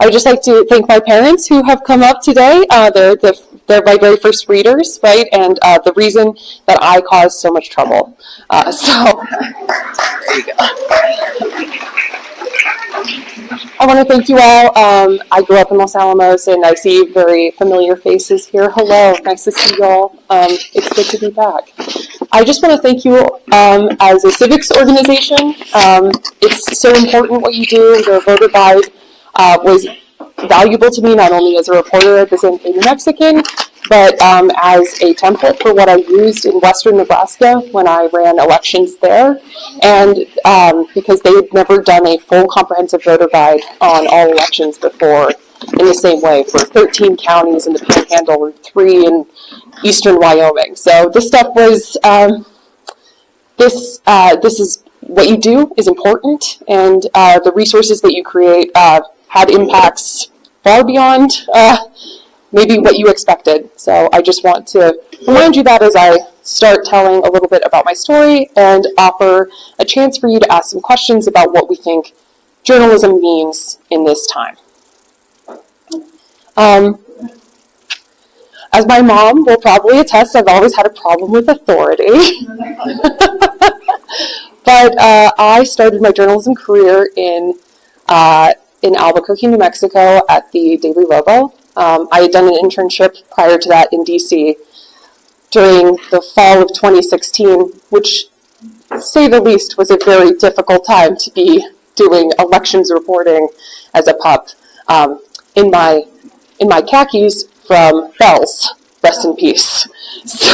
I would just like to thank my parents who have come up today. They're my very first readers, right? And the reason that I caused so much trouble. There you go. I want to thank you all. I grew up in Los Alamos, and I see very familiar faces here. Hello, nice to see you all. It's good to be back. I just want to thank you as a civics organization. It's so important what you do. Your voter guide was valuable to me, not only as a reporter at the San New Mexican, but as a template for what I used in western Nebraska when I ran elections there. And because they had never done a full comprehensive voter guide on all elections before in the same way for 13 counties in the panhandle and 3 in eastern Wyoming. So this stuff was, this is what you do is important, and the resources that you create had impacts far beyond maybe what you expected. So I just want to remind you that as I start telling a little bit about my story and offer a chance for you to ask some questions about what we think journalism means in this time. As my mom will probably attest, I've always had a problem with authority. But I started my journalism career in Albuquerque, New Mexico at the Daily Lobo. I had done an internship prior to that in DC during the fall of 2016, which, to say the least, was a very difficult time to be doing elections reporting as a pup in my khakis from Bell's, rest in peace. So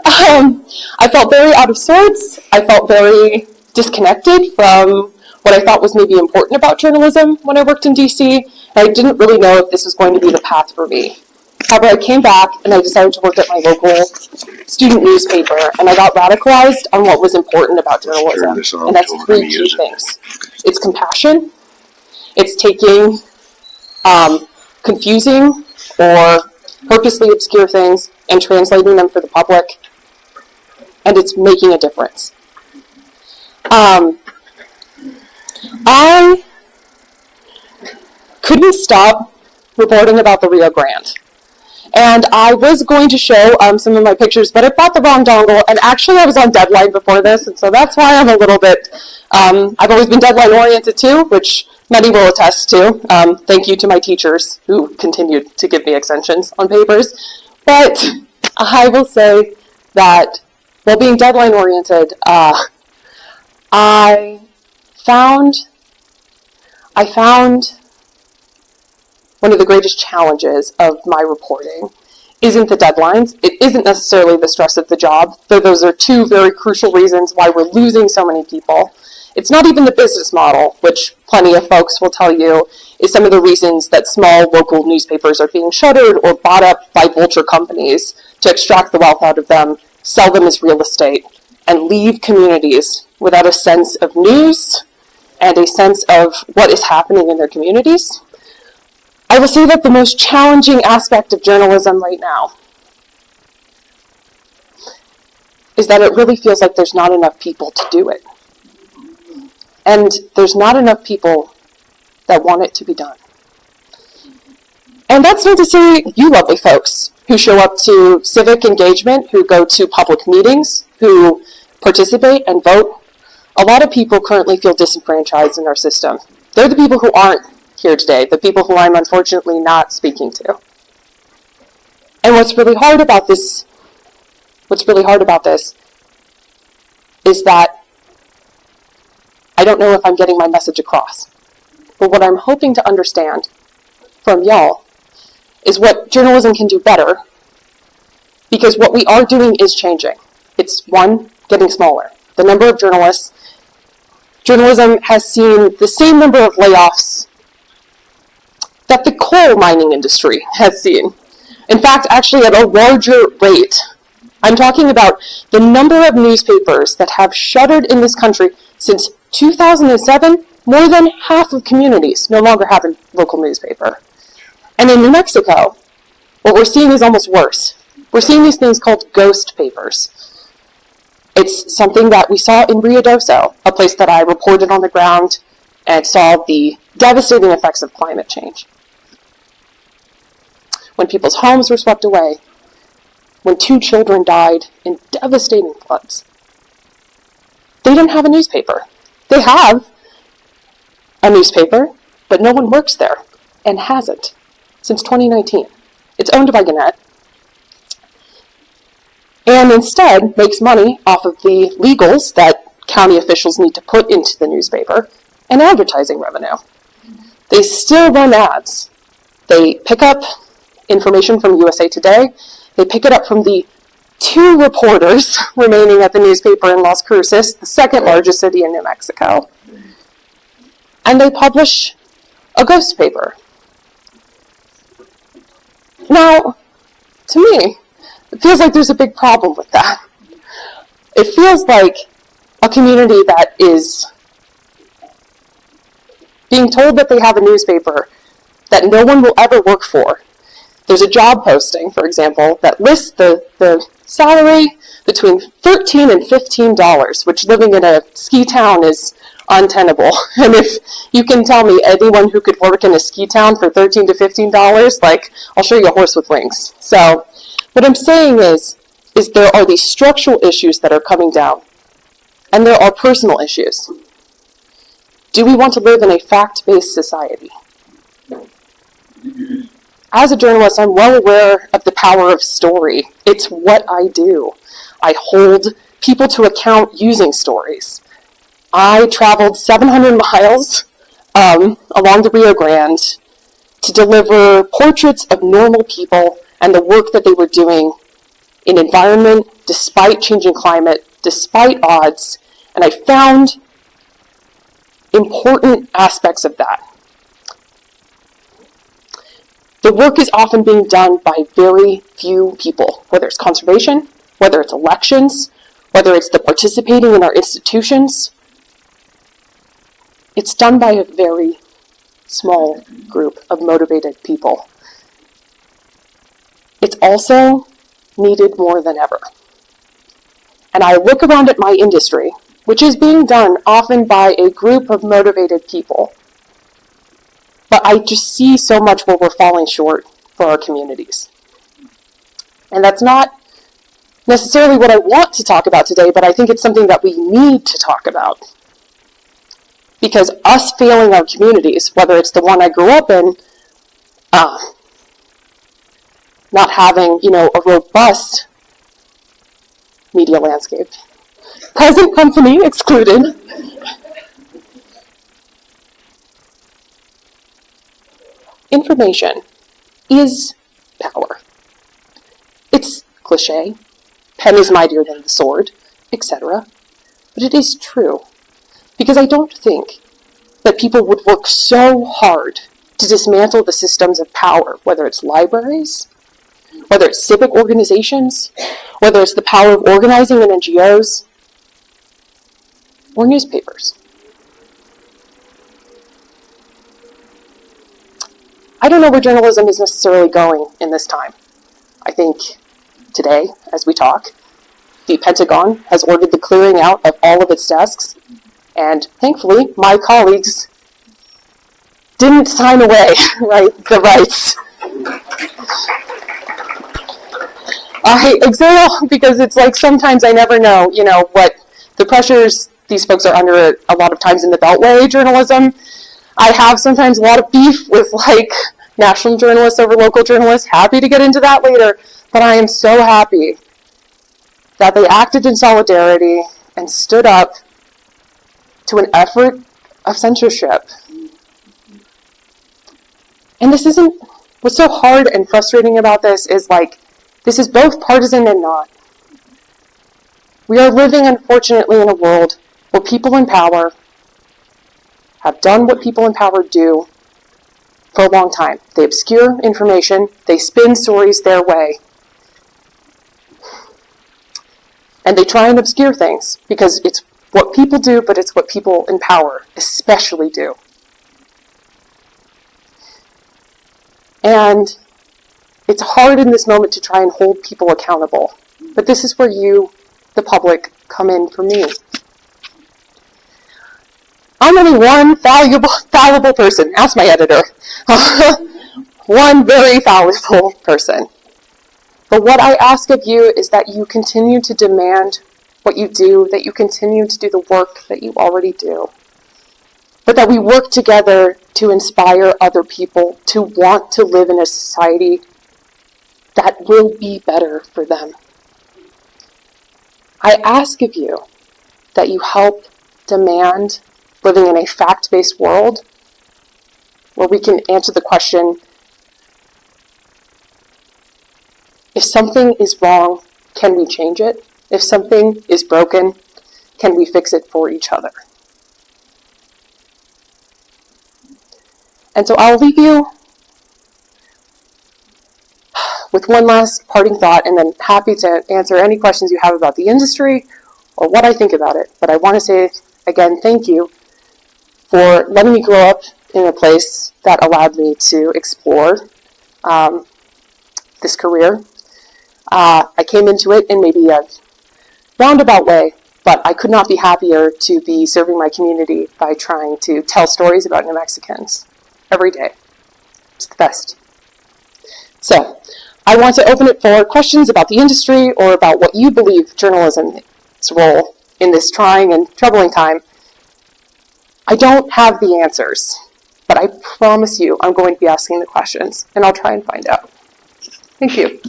I felt very out of sorts. I felt very disconnected from what I thought was maybe important about journalism when I worked in DC. I didn't really know if this was going to be the path for me. However, I came back and I decided to work at my local student newspaper, and I got radicalized on what was important about journalism. And that's 3 key things. It's compassion, it's taking confusing or purposely obscure things and translating them for the public, and it's making a difference. I couldn't stop reporting about the Rio Grande. And I was going to show some of my pictures, but I bought the wrong dongle, and actually I was on deadline before this, and so that's why I'm a little bit, I've always been deadline oriented too, which many will attest to. Thank you to my teachers who continued to give me extensions on papers. But I will say that while being deadline oriented, I found one of the greatest challenges of my reporting isn't the deadlines. It isn't necessarily the stress of the job, though those are 2 very crucial reasons why we're losing so many people. It's not even the business model, which plenty of folks will tell you is some of the reasons that small local newspapers are being shuttered or bought up by vulture companies to extract the wealth out of them, sell them as real estate, and leave communities without a sense of news and a sense of what is happening in their communities. I will say that the most challenging aspect of journalism right now is that it really feels like there's not enough people to do it. And there's not enough people that want it to be done. And that's not to say you lovely folks who show up to civic engagement, who go to public meetings, who participate and vote. A lot of people currently feel disenfranchised in our system. They're the people who aren't here today, the people who I'm unfortunately not speaking to. And what's really hard about this is that I don't know if I'm getting my message across. But what I'm hoping to understand from y'all is what journalism can do better, because what we are doing is changing. It's, 1, getting smaller. The number of journalists. Journalism has seen the same number of layoffs that the coal mining industry has seen. In fact, actually at a larger rate. I'm talking about the number of newspapers that have shuttered in this country since 2007. More than half of communities no longer have a local newspaper. And in New Mexico, what we're seeing is almost worse. We're seeing these things called ghost papers. It's something that we saw in Rio Grande, a place that I reported on the ground and saw the devastating effects of climate change. When people's homes were swept away, when 2 children died in devastating floods. They didn't have a newspaper. They have a newspaper, but no one works there, and hasn't since 2019. It's owned by Gannett, and instead makes money off of the legals that county officials need to put into the newspaper and advertising revenue. They still run ads. They pick up information from USA Today. They pick it up from the 2 reporters remaining at the newspaper in Las Cruces, the second largest city in New Mexico. And they publish a ghost paper. Now, to me, it feels like there's a big problem with that. It feels like a community that is being told that they have a newspaper that no one will ever work for. There's a job posting, for example, that lists the salary between $13 and $15, which living in a ski town is untenable. And if you can tell me anyone who could work in a ski town for $13 to $15, like, I'll show you a horse with wings. So what I'm saying is there are these structural issues that are coming down, and there are personal issues. Do we want to live in a fact-based society? As a journalist, I'm well aware of the power of story. It's what I do. I hold people to account using stories. I traveled 700 miles along the Rio Grande to deliver portraits of normal people and the work that they were doing in environment, despite changing climate, despite odds, and I found important aspects of that. The work is often being done by very few people, whether it's conservation, whether it's elections, whether it's the participating in our institutions. It's done by a very small group of motivated people. It's also needed more than ever. And I look around at my industry, which is being done often by a group of motivated people, but I just see so much where we're falling short for our communities. And that's not necessarily what I want to talk about today, but I think it's something that we need to talk about. Because us failing our communities, whether it's the one I grew up in, not having, a robust media landscape, present company excluded, information is power. It's cliche, pen is mightier than the sword, etc. But it is true. Because I don't think that people would work so hard to dismantle the systems of power, whether it's libraries, whether it's civic organizations, whether it's the power of organizing in NGOs, or newspapers. I don't know where journalism is necessarily going in this time. I think today, as we talk, the Pentagon has ordered the clearing out of all of its desks, and thankfully, my colleagues didn't sign away, the rights. I exhale because it's like sometimes I never know, what the pressures these folks are under a lot of times in the Beltway journalism. I have sometimes a lot of beef with national journalists over local journalists. Happy to get into that later, but I am so happy that they acted in solidarity and stood up to an effort of censorship. And this isn't, what's so hard and frustrating about this is this is both partisan and not. We are living, unfortunately, in a world where people in power have done what people in power do for a long time. They obscure information, they spin stories their way, and they try and obscure things because it's what people do, but it's what people in power especially do. And it's hard in this moment to try and hold people accountable, but this is where you, the public, come in for me. I'm only one fallible person. Ask my editor. One very fallible person. But what I ask of you is that you continue to demand what you do, that you continue to do the work that you already do. But that we work together to inspire other people to want to live in a society that will be better for them. I ask of you that you help demand living in a fact-based world where we can answer the question, if something is wrong, can we change it? If something is broken, can we fix it for each other? And so I'll leave you with one last parting thought, and then happy to answer any questions you have about the industry or what I think about it. But I want to say, again, thank you for letting me grow up in a place that allowed me to explore this career. I came into it in maybe a roundabout way, but I could not be happier to be serving my community by trying to tell stories about New Mexicans every day. It's the best. So, I want to open it for questions about the industry or about what you believe journalism's role in this trying and troubling time. I don't have the answers, but I promise you I'm going to be asking the questions, and I'll try and find out. Thank you.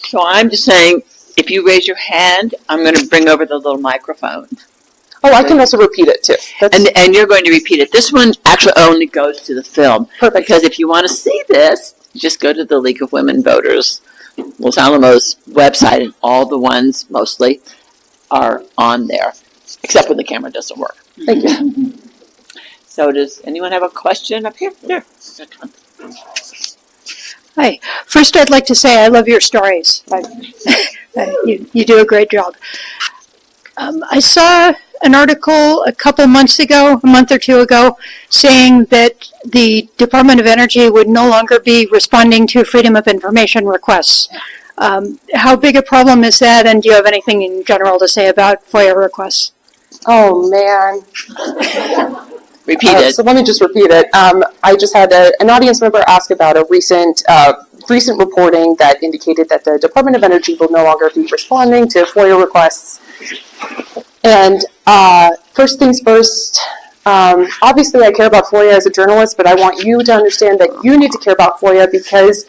So I'm just saying, if you raise your hand, I'm going to bring over the little microphone. Oh, I can also repeat it too. And you're going to repeat it. This one actually only goes to the film. Perfect. Because if you want to see this, just go to the League of Women Voters, Los Alamos website, and all the ones mostly are on there, except when the camera doesn't work. Thank you. So does anyone have a question up here? There. Hi. First, I'd like to say I love your stories. You do a great job. I saw an article a month or two ago, saying that the Department of Energy would no longer be responding to Freedom of Information requests. How big a problem is that, and do you have anything in general to say about FOIA requests? Oh, man. Repeat it. So let me just repeat it. I just had an audience member ask about a recent reporting that indicated that the Department of Energy will no longer be responding to FOIA requests. And first things first, obviously I care about FOIA as a journalist, but I want you to understand that you need to care about FOIA because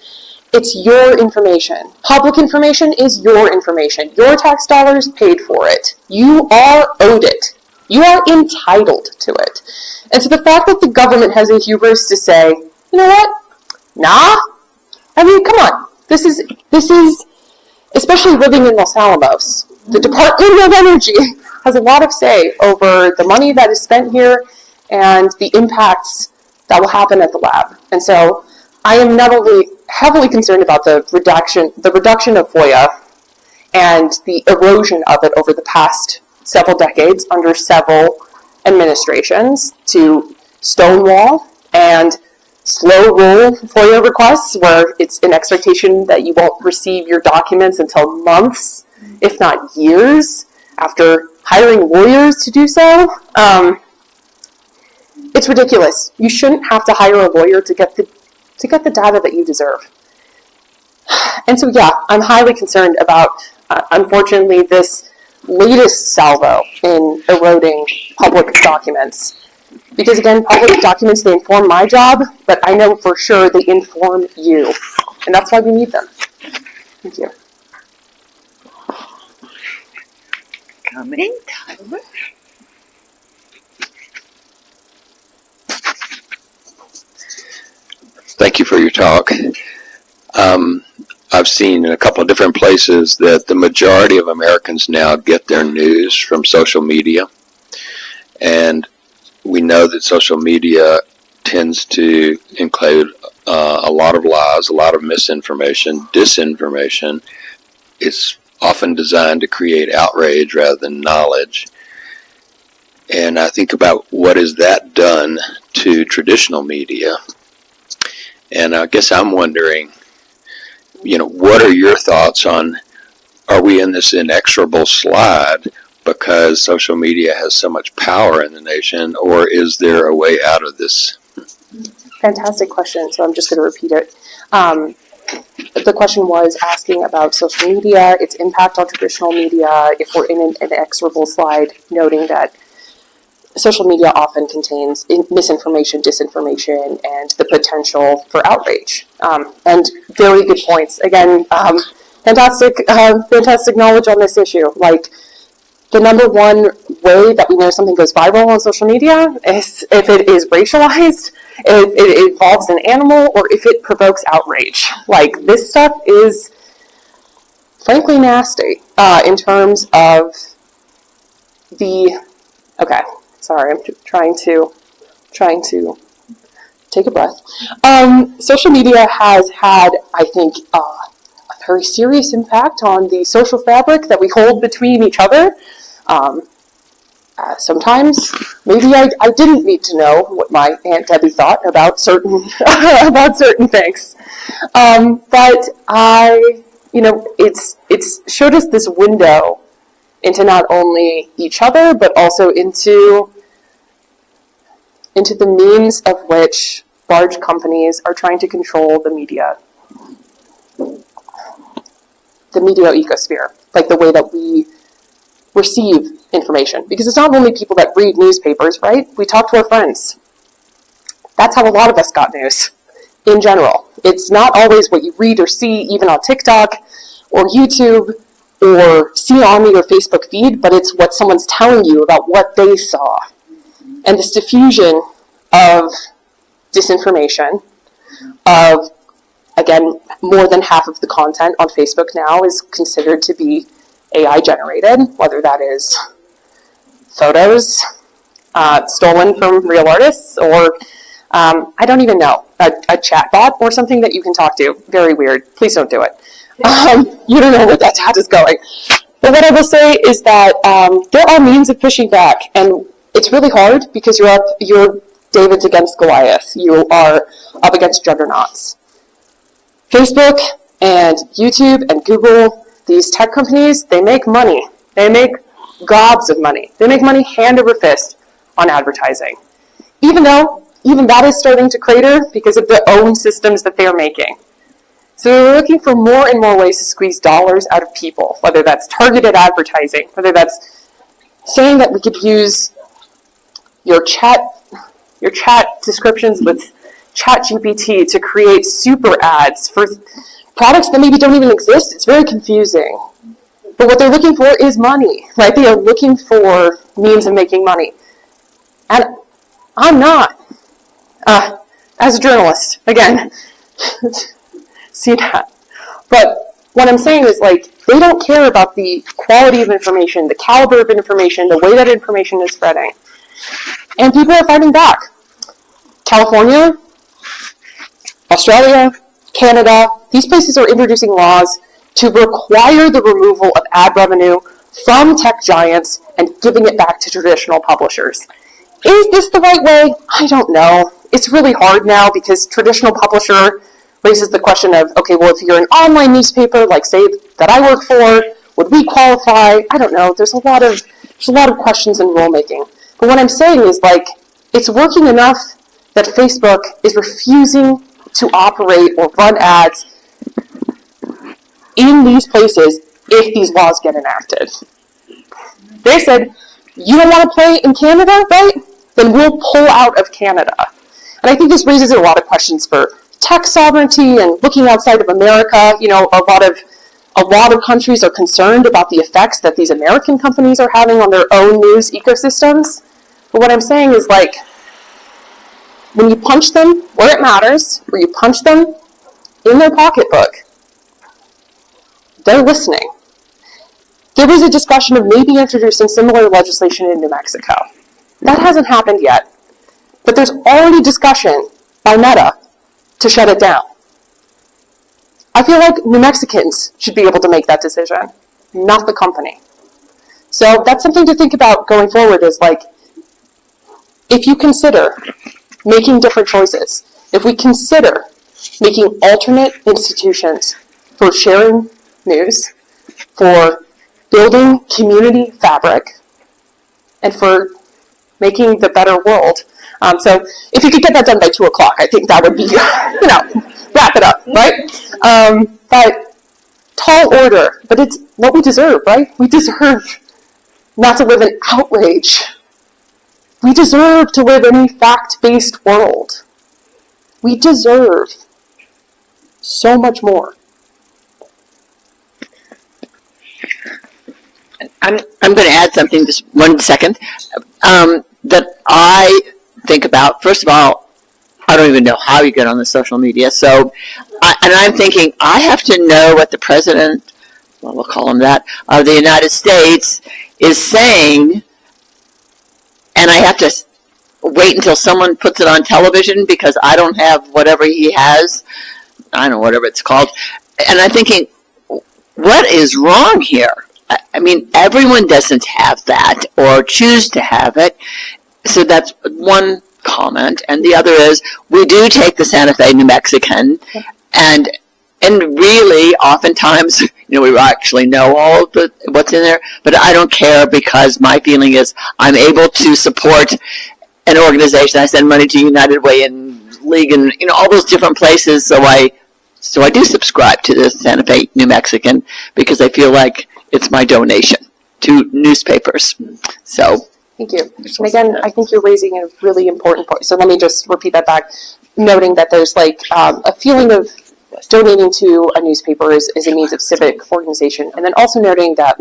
it's your information. Public information is your information. Your tax dollars paid for it. You are owed it. You are entitled to it. And so the fact that the government has a hubris to say, you know what? Nah. I mean, come on. This is, especially living in Los Alamos, the Department of Energy has a lot of say over the money that is spent here and the impacts that will happen at the lab. And so I am not only heavily concerned about the reduction of FOIA and the erosion of it over the past several decades under several administrations to stonewall and slow roll FOIA requests where it's an expectation that you won't receive your documents until months, if not years, after hiring lawyers to do so. It's ridiculous. You shouldn't have to hire a lawyer to get the data that you deserve. And so, yeah, I'm highly concerned about, unfortunately, this latest salvo in eroding public documents. Because, again, public documents, they inform my job, but I know for sure they inform you. And that's why we need them. Thank you. Coming, Tyler. Thank you for your talk. I've seen in a couple of different places that the majority of Americans now get their news from social media. And we know that social media tends to include a lot of lies, a lot of misinformation, disinformation. It's often designed to create outrage rather than knowledge. And I think about what has that done to traditional media. And I guess I'm wondering, what are your thoughts on are we in this inexorable slide because social media has so much power in the nation, or is there a way out of this? Fantastic question, so I'm just going to repeat it. The question was asking about social media, its impact on traditional media, if we're in an inexorable slide, noting that social media often contains misinformation, disinformation, and the potential for outrage. And very good points. Again, fantastic knowledge on this issue. Like, the number one way that we know something goes viral on social media is if it is racialized, if it involves an animal, or if it provokes outrage. Like, this stuff is frankly nasty in terms of the, okay, sorry, I'm trying to take a breath. Social media has had, I think, a very serious impact on the social fabric that we hold between each other. Sometimes maybe I didn't need to know what my Aunt Debbie thought about certain about certain things, but it's showed us this window into not only each other but also into the means of which large companies are trying to control the media ecosphere, like the way that we receive information. Because it's not only people that read newspapers, right? We talk to our friends. That's how a lot of us got news in general. It's not always what you read or see, even on TikTok or YouTube or see on your Facebook feed, but it's what someone's telling you about what they saw. And this diffusion of disinformation, of, again, more than half of the content on Facebook now is considered to be AI generated, whether that is photos stolen from real artists, or I don't even know, a chat bot or something that you can talk to. Very weird. Please don't do it. You don't know where that chat is going. But what I will say is that there are means of pushing back, and it's really hard because you're David's against Goliath. You are up against juggernauts. Facebook and YouTube and Google, these tech companies, they make money. They make gobs of money. They make money hand over fist on advertising. Even that is starting to crater because of the own systems that they're making. So we're looking for more and more ways to squeeze dollars out of people, whether that's targeted advertising, whether that's saying that we could use your chat descriptions with ChatGPT to create super ads for products that maybe don't even exist. It's very confusing. But what they're looking for is money, right? They are looking for means of making money. And I'm not. As a journalist, again, see that. But what I'm saying is, like, they don't care about the quality of information, the caliber of information, the way that information is spreading. And people are fighting back. California, Australia, Canada, these places are introducing laws to require the removal of ad revenue from tech giants and giving it back to traditional publishers. Is this the right way? I don't know. It's really hard now because traditional publisher raises the question of, okay, well, if you're an online newspaper, like say that I work for, would we qualify? I don't know. There's a lot of questions in rulemaking. But what I'm saying is, like, it's working enough that Facebook is refusing to operate or run ads in these places if these laws get enacted. They said, you don't want to play in Canada, right? Then we'll pull out of Canada. And I think this raises a lot of questions for tech sovereignty and looking outside of America. You know, a lot of countries are concerned about the effects that these American companies are having on their own news ecosystems. But what I'm saying is, like, when you punch them where it matters, where you punch them in their pocketbook, they're listening. There was a discussion of maybe introducing similar legislation in New Mexico. That hasn't happened yet. But there's already discussion by Meta to shut it down. I feel like New Mexicans should be able to make that decision, not the company. So that's something to think about going forward, is like, if you consider making different choices, if we consider making alternate institutions for sharing news, for building community fabric and for making the better world. So if you could get that done by 2 o'clock, I think that would be, wrap it up, right? But tall order, but it's what we deserve, right? We deserve not to live in outrage. We deserve to live in a fact-based world. We deserve so much more. I'm going to add something, just 1 second, that I think about. First of all, I don't even know how you get on the social media. So, I'm thinking I have to know what the president, well, we'll call him that, of the United States is saying, and I have to wait until someone puts it on television because I don't have whatever he has. I don't know, whatever it's called. And I'm thinking, what is wrong here? I mean, everyone doesn't have that or choose to have it. So that's one comment. And the other is, we do take the Santa Fe New Mexican, and really, oftentimes, we actually know all of what's in there, but I don't care because my feeling is I'm able to support an organization. I send money to United Way and League and, all those different places. So I do subscribe to the Santa Fe New Mexican because I feel like it's my donation to newspapers. So. Thank you. And again, I think you're raising a really important point. So let me just repeat that back, noting that there's a feeling of donating to a newspaper is a means of civic organization. And then also noting that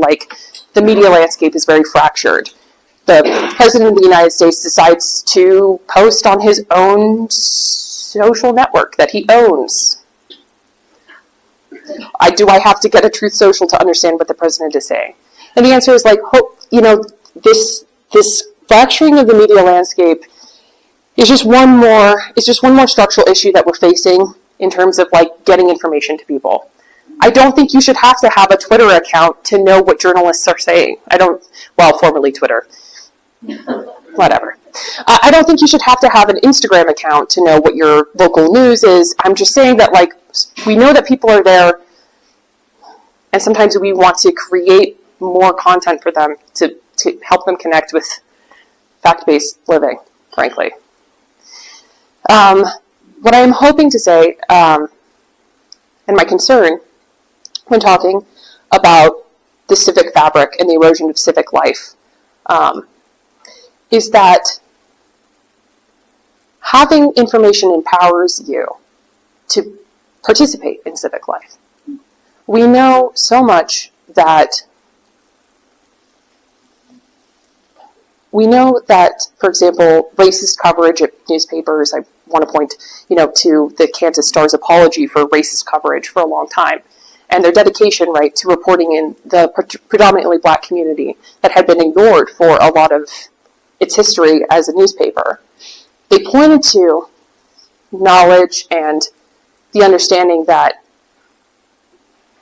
the media landscape is very fractured. The President of the United States decides to post on his own social network that he owns. Do I have to get a Truth Social to understand what the president is saying? And the answer is this fracturing of the media landscape is just one more structural issue that we're facing in terms of getting information to people. I don't think you should have to have a Twitter account to know what journalists are saying. Formerly Twitter. Whatever. I don't think you should have to have an Instagram account to know what your local news is. I'm just saying that we know that people are there, and sometimes we want to create more content for them to help them connect with fact-based living, frankly. What I'm hoping to say, and my concern when talking about the civic fabric and the erosion of civic life, is that having information empowers you to participate in civic life. We know so much that for example, racist coverage at newspapers, I want to point, to the Kansas Star's apology for racist coverage for a long time, and their dedication, right, to reporting in the predominantly black community that had been ignored for a lot of its history as a newspaper. They pointed to knowledge and the understanding that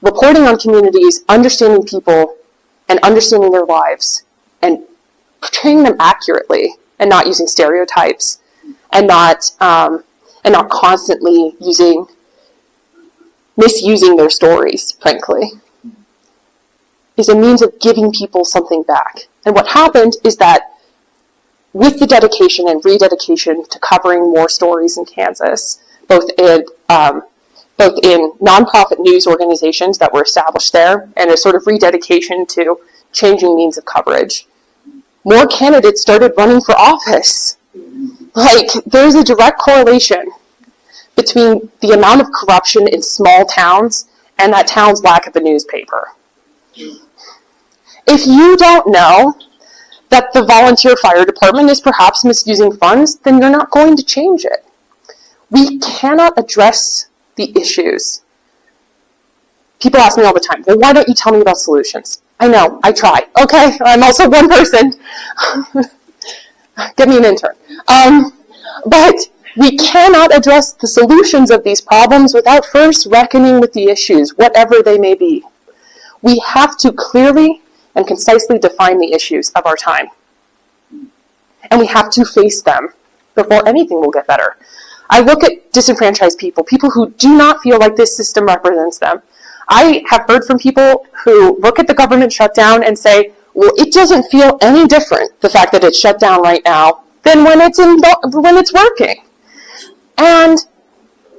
reporting on communities, understanding people, and understanding their lives, and portraying them accurately, and not using stereotypes, and not constantly misusing their stories, frankly, is a means of giving people something back. And what happened is that with the dedication and rededication to covering more stories in Kansas, both in nonprofit news organizations that were established there, and a sort of rededication to changing means of coverage, more candidates started running for office. There's a direct correlation between the amount of corruption in small towns and that town's lack of a newspaper. If you don't know that the volunteer fire department is perhaps misusing funds, then you're not going to change it. We cannot address the issues. People ask me all the time, well, why don't you tell me about solutions? I know, I try. Okay, I'm also one person. Get me an intern. But we cannot address the solutions of these problems without first reckoning with the issues, whatever they may be. We have to clearly and concisely define the issues of our time. And we have to face them before anything will get better. I look at disenfranchised people who do not feel like this system represents them. I have heard from people who look at the government shutdown and say, well, it doesn't feel any different, the fact that it's shut down right now, than when it's working. And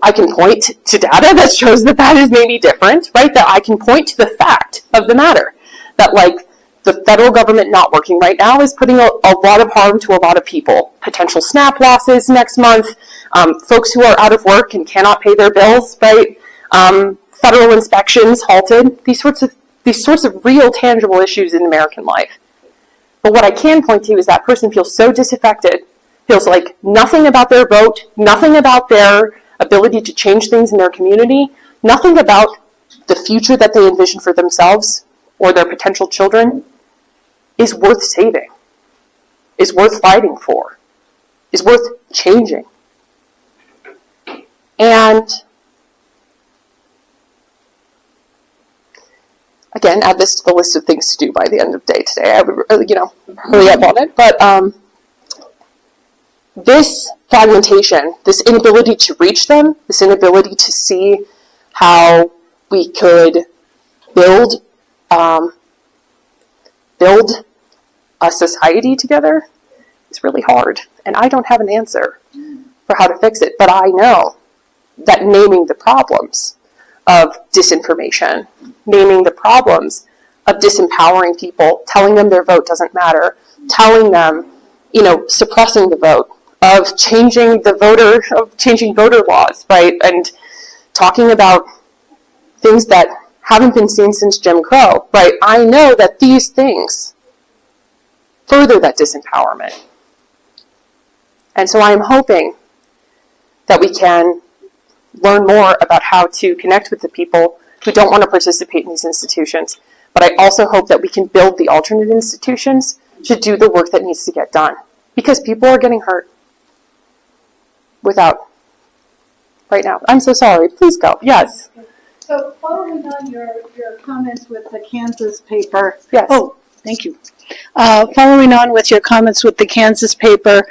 I can point to data that shows that that is maybe different, right? That I can point to the fact of the matter, that like the federal government not working right now is putting a lot of harm to a lot of people. Potential SNAP losses next month, folks who are out of work and cannot pay their bills, right? Federal inspections halted, these sorts of real tangible issues in American life. But what I can point to is that person feels so disaffected, feels like nothing about their vote, nothing about their ability to change things in their community, nothing about the future that they envision for themselves or their potential children is worth saving, is worth fighting for, is worth changing. And again, add this to the list of things to do by the end of the day today. I would, hurry up on it. But this fragmentation, this inability to reach them, this inability to see how we could build a society together is really hard. And I don't have an answer for how to fix it. But I know that naming the problems of disinformation, naming the problems of disempowering people, telling them their vote doesn't matter, telling them, suppressing the vote, of changing voter laws, right? And talking about things that haven't been seen since Jim Crow, right? I know that these things further that disempowerment. And so I'm hoping that we can learn more about how to connect with the people who don't want to participate in these institutions. But I also hope that we can build the alternate institutions to do the work that needs to get done. Because people are getting hurt without right now. I'm so sorry. Please go. Yes. So following on your comments with the Kansas paper. Yes. Oh, thank you. Following on with your comments with the Kansas paper,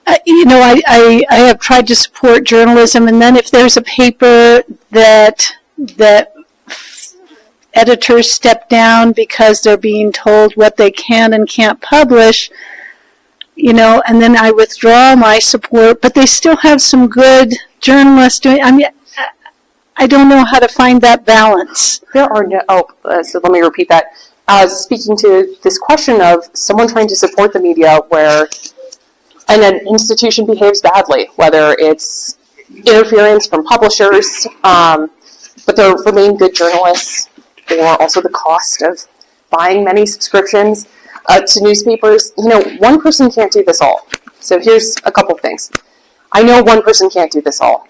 I have tried to support journalism, and then if there's a paper that editors step down because they're being told what they can and can't publish, and then I withdraw my support, but they still have some good journalists doing. I don't know how to find that balance. There are no. So let me repeat that. Speaking to this question of someone trying to support the media where an institution behaves badly, whether it's interference from publishers, but there remain good journalists, or also the cost of buying many subscriptions to newspapers. One person can't do this all. So here's a couple of things. I know one person can't do this all.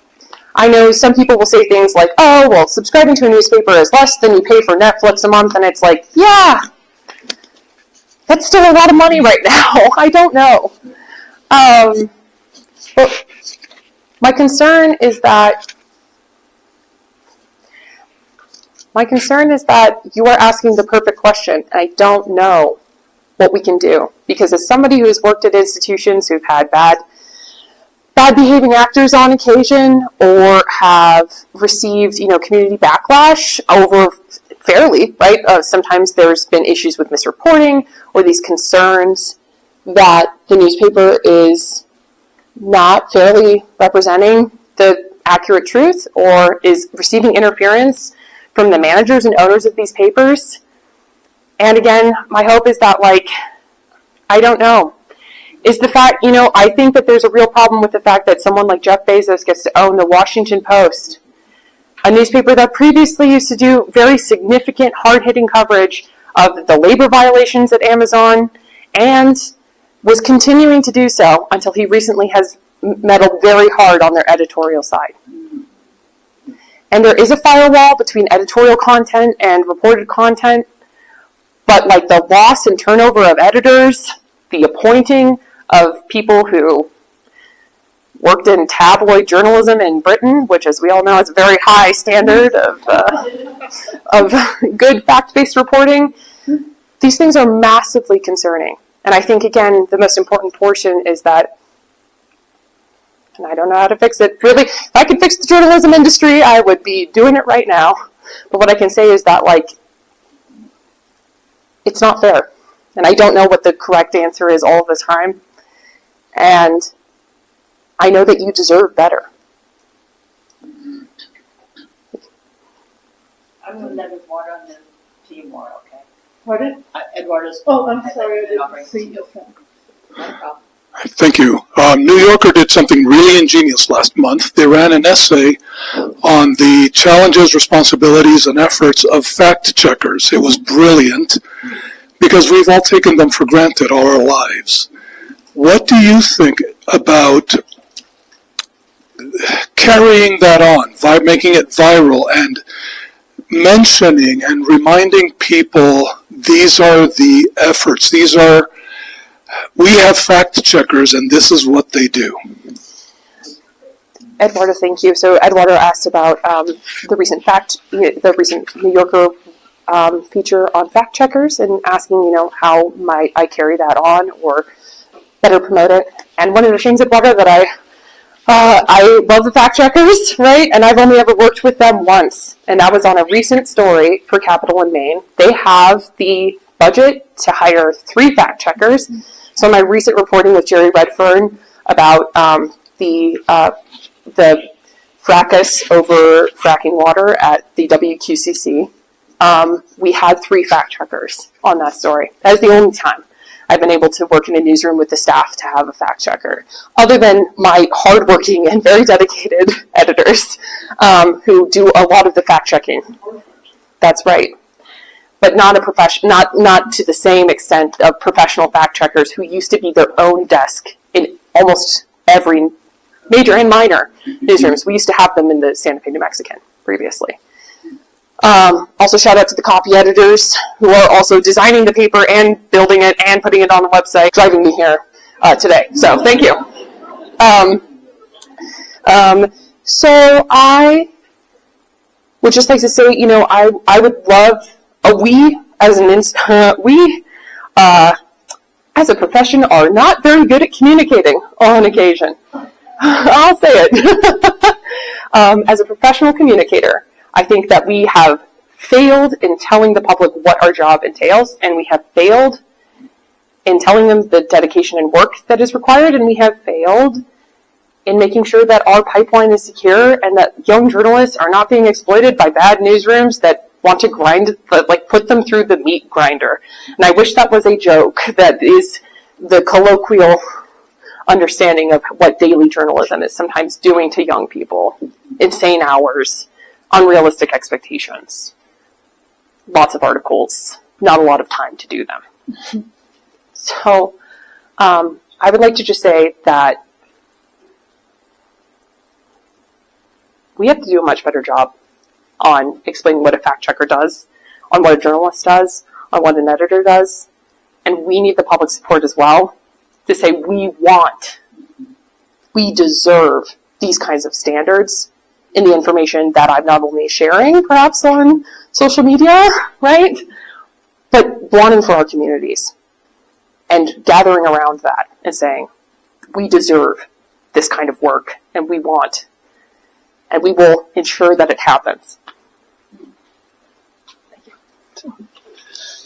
I know some people will say things like, oh, well, subscribing to a newspaper is less than you pay for Netflix a month, and it's like, yeah, that's still a lot of money right now. I don't know. But my concern is that you are asking the perfect question, and I don't know what we can do. Because as somebody who has worked at institutions who've had bad behaving actors on occasion, or have received, community backlash over fairly, right? Sometimes there's been issues with misreporting, or these concerns that the newspaper is not fairly representing the accurate truth, or is receiving interference from the managers and owners of these papers. And again, my hope is that, I don't know, is the fact, I think that there's a real problem with the fact that someone like Jeff Bezos gets to own the Washington Post, a newspaper that previously used to do very significant, hard-hitting coverage of the labor violations at Amazon, and was continuing to do so until he recently has meddled very hard on their editorial side. And there is a firewall between editorial content and reported content, but the loss and turnover of editors, the appointing of people who worked in tabloid journalism in Britain, which, as we all know, is a very high standard of good fact-based reporting. These things are massively concerning. And I think, again, the most important portion is that, and I don't know how to fix it, really, if I could fix the journalism industry, I would be doing it right now. But what I can say is that, like, it's not fair. And I don't know what the correct answer is all the time. And I know that you deserve better. I'm going to let Eduardo and then to you more, okay? Pardon? Eduardo's. Oh, I'm sorry, I didn't see you. No problem. Thank you. New Yorker did something really ingenious last month. They ran an essay on the challenges, responsibilities, and efforts of fact checkers. It was brilliant because we've all taken them for granted all our lives. What do you think about carrying that on, making it viral, and mentioning and reminding people these are the efforts, we have fact checkers and this is what they do? Eduardo, thank you. So Eduardo asked about the recent New Yorker feature on fact checkers and asking, how might I carry that on or better promote it. And one of the things, Eduardo, that I love the fact checkers, right? And I've only ever worked with them once, and that was on a recent story for Capital in Maine. They have the budget to hire 3 fact checkers. So my recent reporting with Jerry Redfern about the fracas over fracking water at the WQCC, we had 3 fact checkers on that story. That is the only time I've been able to work in a newsroom with the staff to have a fact checker, other than my hardworking and very dedicated editors who do a lot of the fact checking. That's right. But not not to the same extent of professional fact checkers who used to be their own desk in almost every major and minor newsrooms. We used to have them in the Santa Fe New Mexican previously. Also shout out to the copy editors who are also designing the paper and building it and putting it on the website, driving me here today. So thank you. So I would just like to say, I would love we as a profession are not very good at communicating on occasion. I'll say it. As a professional communicator, I think that we have failed in telling the public what our job entails, and we have failed in telling them the dedication and work that is required, and we have failed in making sure that our pipeline is secure and that young journalists are not being exploited by bad newsrooms that want to put them through the meat grinder. And I wish that was a joke. That is the colloquial understanding of what daily journalism is sometimes doing to young people. Insane hours, unrealistic expectations, lots of articles, not a lot of time to do them. So I would like to just say that we have to do a much better job on explaining what a fact checker does, on what a journalist does, on what an editor does, and we need the public support as well to say we deserve these kinds of standards in the information that I'm not only sharing, perhaps on social media, right, but wanting for our communities and gathering around that and saying, we deserve this kind of work, and we want, and we will ensure that it happens. Thank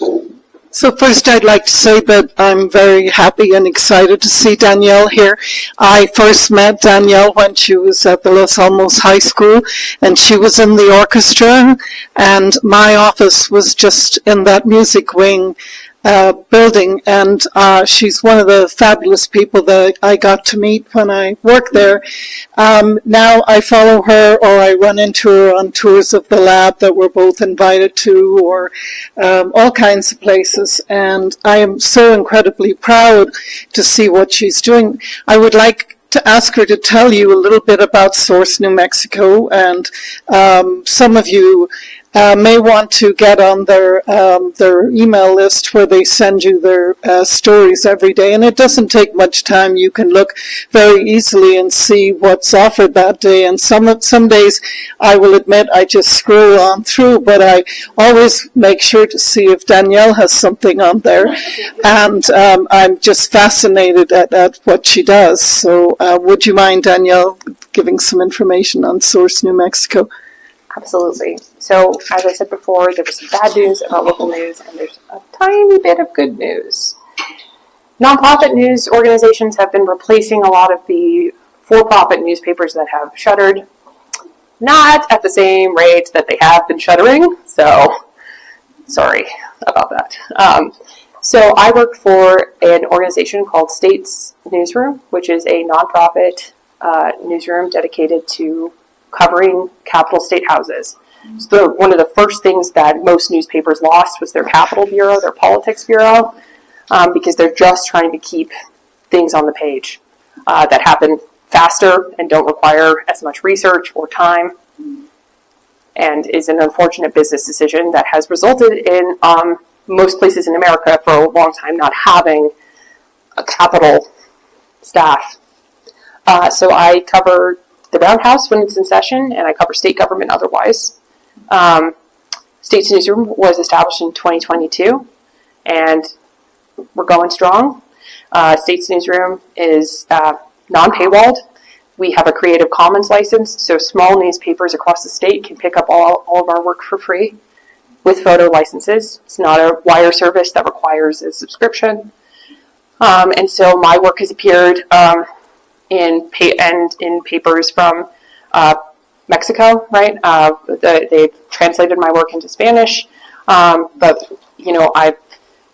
you. So first I'd like to say that I'm very happy and excited to see Danielle here. I first met Danielle when she was at the Los Alamos High School, and she was in the orchestra, and my office was just in that music wing building, and she's one of the fabulous people that I got to meet when I worked there. Now I follow her, or I run into her on tours of the lab that we're both invited to, or all kinds of places, and I am so incredibly proud to see what she's doing. I would like to ask her to tell you a little bit about Source New Mexico, and some of you may want to get on their email list where they send you their stories every day. And it doesn't take much time. You can look very easily and see what's offered that day. And some days, I will admit, I just scroll on through, but I always make sure to see if Danielle has something on there. And I'm just fascinated at what she does. So would you mind, Danielle, giving some information on Source New Mexico? Absolutely. So, as I said before, there was some bad news about local news, and there's a tiny bit of good news. Nonprofit news organizations have been replacing a lot of the for-profit newspapers that have shuttered, not at the same rate that they have been shuttering, so sorry about that. So I work for an organization called States Newsroom, which is a nonprofit newsroom dedicated to covering capital state houses. So one of the first things that most newspapers lost was their capital bureau, their politics bureau, because they're just trying to keep things on the page that happen faster and don't require as much research or time, and is an unfortunate business decision that has resulted in most places in America for a long time not having a capital staff. So I cover the Roundhouse when it's in session, and I cover state government otherwise. States Newsroom was established in 2022, and we're going strong. States Newsroom is non-paywalled. We have a Creative Commons license, so small newspapers across the state can pick up all of our work for free with photo licenses. It's not a wire service that requires a subscription. And so my work has appeared in papers from Mexico, right? They've translated my work into Spanish, but I've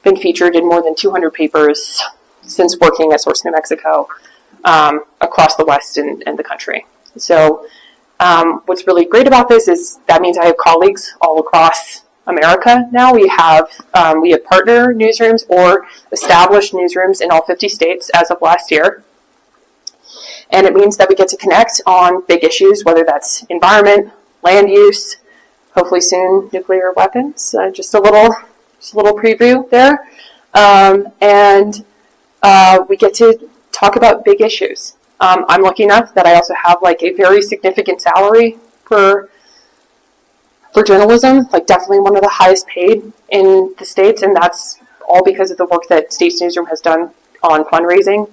been featured in more than 200 papers since working at Source New Mexico across the West and the country. So what's really great about this is that means I have colleagues all across America now. We have partner newsrooms or established newsrooms in all 50 states as of last year. And it means that we get to connect on big issues, whether that's environment, land use, hopefully soon nuclear weapons. Just a little preview there. And we get to talk about big issues. I'm lucky enough that I also have like a very significant salary for journalism, like definitely one of the highest paid in the States, and that's all because of the work that States Newsroom has done on fundraising.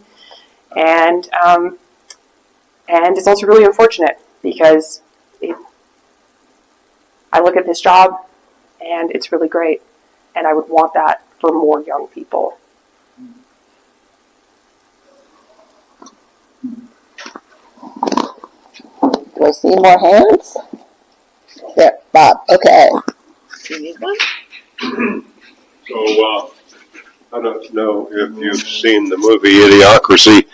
And it's also really unfortunate because I look at this job and it's really great, and I would want that for more young people. Do I see more hands? There, Bob. Okay. Do you need one? So, I don't know if you've seen the movie Idiocracy,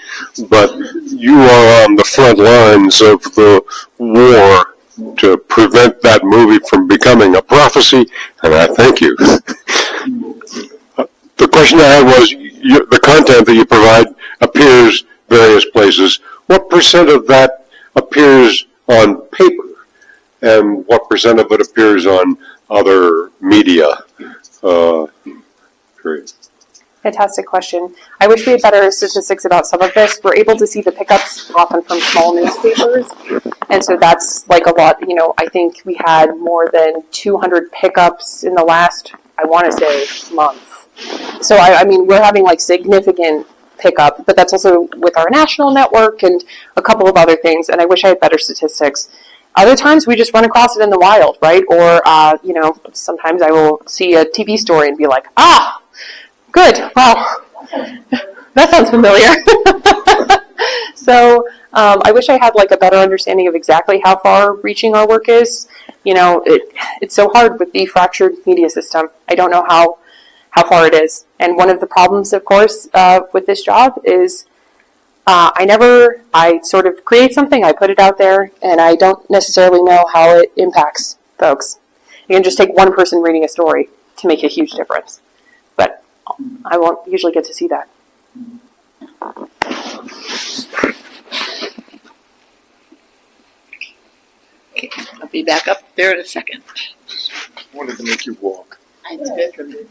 but you are on the front lines of the war to prevent that movie from becoming a prophecy, and I thank you. The question I had was, the content that you provide appears various places. What percent of that appears on paper, and what percent of it appears on other media? Great. Fantastic question. I wish we had better statistics about some of this. We're able to see the pickups often from small newspapers, and so that's like a lot. I think we had more than 200 pickups in the last, I want to say, month. So I mean, we're having like significant pickup, but that's also with our national network and a couple of other things, and I wish I had better statistics. Other times we just run across it in the wild, right? Or, sometimes I will see a TV story and be like, good, wow, that sounds familiar. So I wish I had like a better understanding of exactly how far reaching our work is. It's so hard with the fractured media system. I don't know how far it is. And one of the problems, of course, with this job is I sort of create something, I put it out there, and I don't necessarily know how it impacts folks. You can just take one person reading a story to make a huge difference. But I won't usually get to see that. Okay, I'll be back up there in a second. Wanted to make you walk. It's good for me.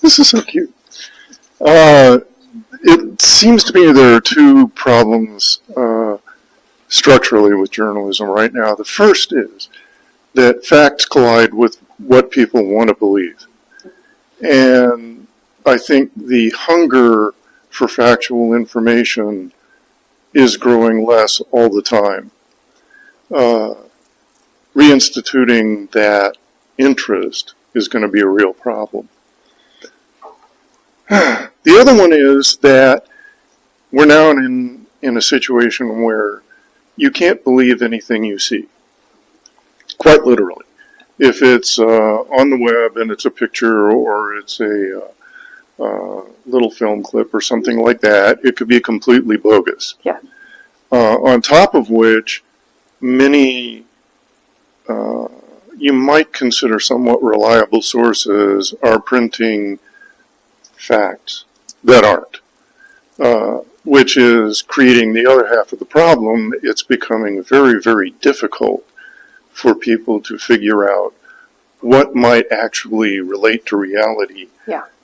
This is so cute. It seems to me there are two problems structurally with journalism right now. The first is that facts collide with what people want to believe. And I think the hunger for factual information is growing less all the time. reinstituting that interest is going to be a real problem. The other one is that we're now in a situation where you can't believe anything you see, quite literally. If it's on the web and it's a picture or it's a little film clip or something like that, it could be completely bogus. Yeah. On top of which, many you might consider somewhat reliable sources are printing facts that aren't, which is creating the other half of the problem. It's becoming very, very difficult for people to figure out what might actually relate to reality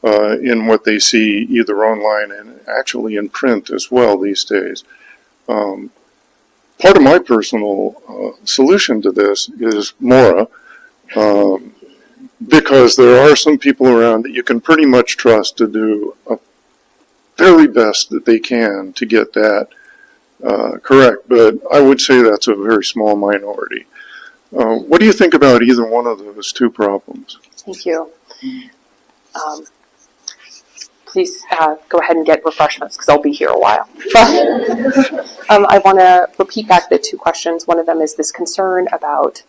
in what they see either online and actually in print as well these days. Part of my personal solution to this is Mora, because there are some people around that you can pretty much trust to do a very best that they can to get that correct, but I would say that's a very small minority. What do you think about either one of those two problems? Thank you. Please go ahead and get refreshments because I'll be here a while. I want to repeat back the two questions. One of them is this concern about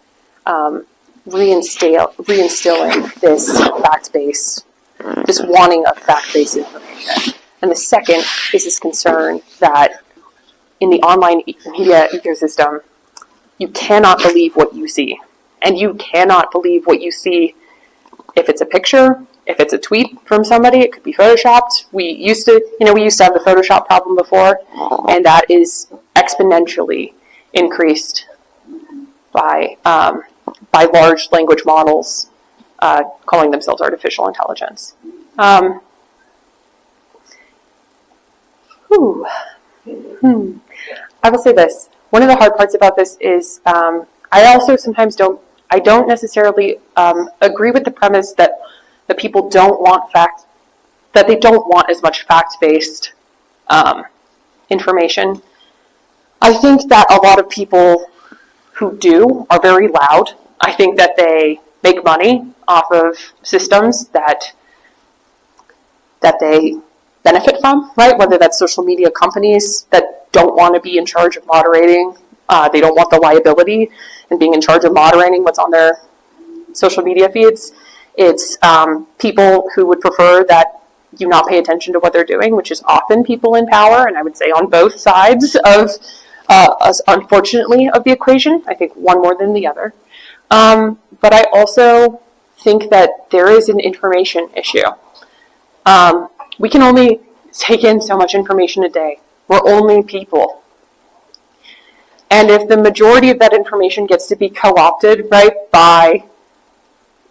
reinstilling this fact-based, this wanting of fact-based information. And the second is this concern that in the online media ecosystem, you cannot believe what you see. And you cannot believe what you see if it's a picture, if it's a tweet from somebody, it could be photoshopped. We used to have the Photoshop problem before, and that is exponentially increased by large language models calling themselves artificial intelligence. I will say this. One of the hard parts about this is I also sometimes don't necessarily agree with the premise that people don't want that they don't want as much fact-based information. I think that a lot of people who do are very loud. I think that they make money off of systems that they benefit from, right? Whether that's social media companies that don't want to be in charge of moderating, they don't want the liability and being in charge of moderating what's on their social media feeds. It's people who would prefer that you not pay attention to what they're doing, which is often people in power, and I would say on both sides of, unfortunately, of the equation. I think one more than the other. But I also think that there is an information issue. We can only take in so much information a day. We're only people. And if the majority of that information gets to be co-opted, right, by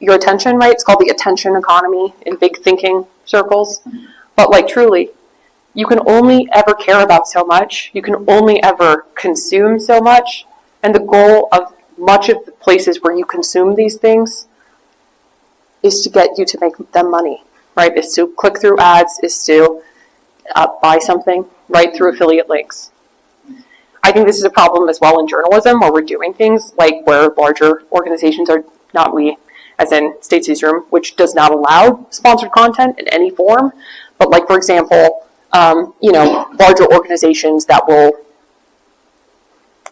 your attention, right? It's called the attention economy in big thinking circles. But like truly, you can only ever care about so much. You can only ever consume so much. And the goal of much of the places where you consume these things is to get you to make them money, right? Is to click through ads, is to buy something, right, through affiliate links. I think this is a problem as well in journalism where we're doing things like where larger organizations are, not we, as in State Newsroom, which does not allow sponsored content in any form. But like, for example, larger organizations that will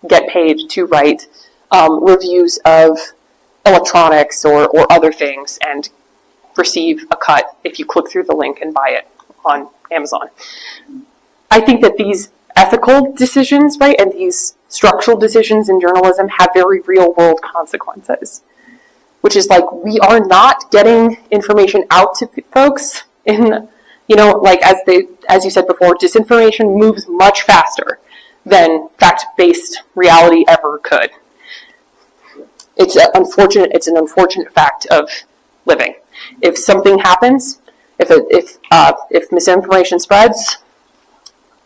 get paid to write reviews of electronics or other things and receive a cut if you click through the link and buy it on Amazon. I think that these ethical decisions, right, and these structural decisions in journalism have very real world consequences. Which is like, we are not getting information out to folks in, like as you said before, disinformation moves much faster than fact-based reality ever could. It's an unfortunate fact of living. If something happens, if misinformation spreads,